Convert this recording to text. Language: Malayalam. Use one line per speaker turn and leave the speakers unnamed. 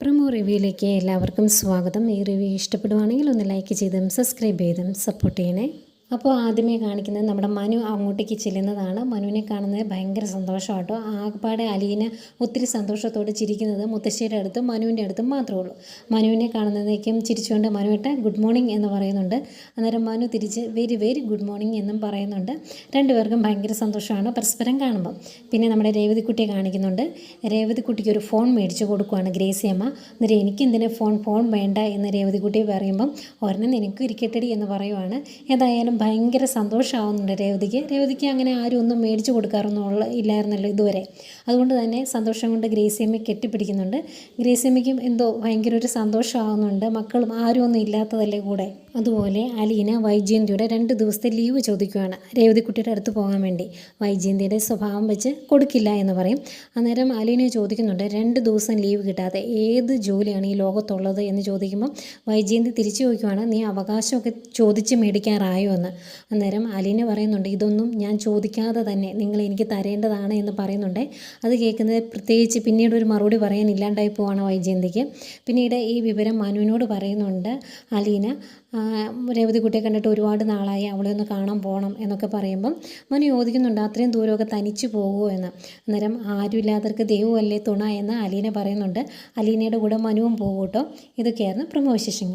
പ്രൊമോ റിവ്യൂയിലേക്ക് എല്ലാവർക്കും സ്വാഗതം. ഈ റിവ്യൂ ഇഷ്ടപ്പെടുവാണെങ്കിൽ ഒന്ന് ലൈക്ക് ചെയ്തും സബ്സ്ക്രൈബ് ചെയ്തും സപ്പോർട്ട് ചെയ്യണേ. അപ്പോൾ ആദ്യമേ കാണിക്കുന്നത് നമ്മുടെ മനു അങ്ങോട്ടേക്ക് ചെല്ലുന്നതാണ്. മനുവിനെ കാണുന്നത് ഭയങ്കര സന്തോഷമാട്ടോ. ആകപ്പാടെ അലീന ഒത്തിരി സന്തോഷത്തോടെ ചിരിക്കുന്നത് മുത്തശ്ശിയുടെ അടുത്തും മനുവിൻ്റെ അടുത്തും മാത്രമേ ഉള്ളൂ. മനുവിനെ കാണുന്നതേക്കും ചിരിച്ചുകൊണ്ട് മനുവേട്ട ഗുഡ് മോർണിംഗ് എന്ന് പറയുന്നുണ്ട്. അന്നേരം മനു തിരിച്ച് വെരി വെരി ഗുഡ് മോർണിംഗ് എന്നും പറയുന്നുണ്ട്. രണ്ടുപേർക്കും ഭയങ്കര സന്തോഷമാണ് പരസ്പരം കാണുമ്പം. പിന്നെ നമ്മുടെ രേവതിക്കുട്ടിയെ കാണിക്കുന്നുണ്ട്. രേവതിക്കുട്ടിക്ക് ഒരു ഫോൺ മേടിച്ച് കൊടുക്കുകയാണ് ഗ്രേസി അമ്മ. എന്നിട്ട് എനിക്കെന്തിനാ ഫോൺ വേണ്ട എന്ന് രേവതിക്കുട്ടി പറയുമ്പം ഒരെണ്ണം നിനക്ക് ഇരിക്കട്ടെടി എന്ന് പറയുവാണ്. ഏതായാലും ഭയങ്കര സന്തോഷമാവുന്നുണ്ട് രേവതിക്ക് അങ്ങനെ ആരും ഒന്നും മേടിച്ച് കൊടുക്കാറൊന്നും ഇല്ലായിരുന്നല്ലോ ഇതുവരെ. അതുകൊണ്ട് തന്നെ സന്തോഷം കൊണ്ട് ഗ്രേസിയമ്മ കെട്ടിപ്പിടിക്കുന്നുണ്ട്. ഗ്രേസിയമ്മയ്ക്കും എന്തോ ഭയങ്കര ഒരു സന്തോഷമാവുന്നുണ്ട്. മക്കളും ആരും ഒന്നും ഇല്ലാത്തതല്ലേ കൂടെ. അതുപോലെ അലീന വൈജയന്തിയുടെ 2 ദിവസത്തെ ലീവ് ചോദിക്കുകയാണ് രേവതിക്കുട്ടിയുടെ അടുത്ത് പോകാൻ വേണ്ടി. വൈജയന്തിയുടെ സ്വഭാവം വെച്ച് കൊടുക്കില്ല എന്ന് പറയും. അന്നേരം അലീന ചോദിക്കുന്നുണ്ട് 2 ദിവസം ലീവ് കിട്ടാതെ ഏത് ജോലിയാണ് ഈ ലോകത്തുള്ളത് എന്ന് ചോദിക്കുമ്പം വൈജയന്തി തിരിച്ചു ചോദിക്കുവാണ് നീ അവകാശമൊക്കെ ചോദിച്ച് മേടിക്കാറായോ എന്ന്. അന്നേരം അലീന പറയുന്നുണ്ട് ഇതൊന്നും ഞാൻ ചോദിക്കാതെ തന്നെ നിങ്ങൾ എനിക്ക് തരേണ്ടതാണ് എന്ന് പറയുന്നുണ്ട്. അത് കേൾക്കുന്നത് പ്രത്യേകിച്ച് പിന്നീട് ഒരു മറുപടി പറയാൻ ഇല്ലാണ്ടായി പോവാണ് വൈജയന്തിക്ക്. പിന്നീട് ഈ വിവരം മനുവിനോട് പറയുന്നുണ്ട് അലീന. രേവതിക്കുട്ടിയെ കണ്ടിട്ട് ഒരുപാട് നാളായി, അവളെ ഒന്ന് കാണാൻ പോകണം എന്നൊക്കെ പറയുമ്പം മനു ചോദിക്കുന്നുണ്ട് അത്രയും ദൂരമൊക്കെ തനിച്ച് പോകുമോ എന്ന്. അന്നേരം ആരുമില്ലാത്തവർക്ക് ദൈവമല്ലേ തുണ എന്ന് അലീന പറയുന്നുണ്ട്. അലീനയുടെ കൂടെ മനുവും പോകും കേട്ടോ. ഇതൊക്കെയായിരുന്നു പ്രമോ വിശേഷങ്ങൾ.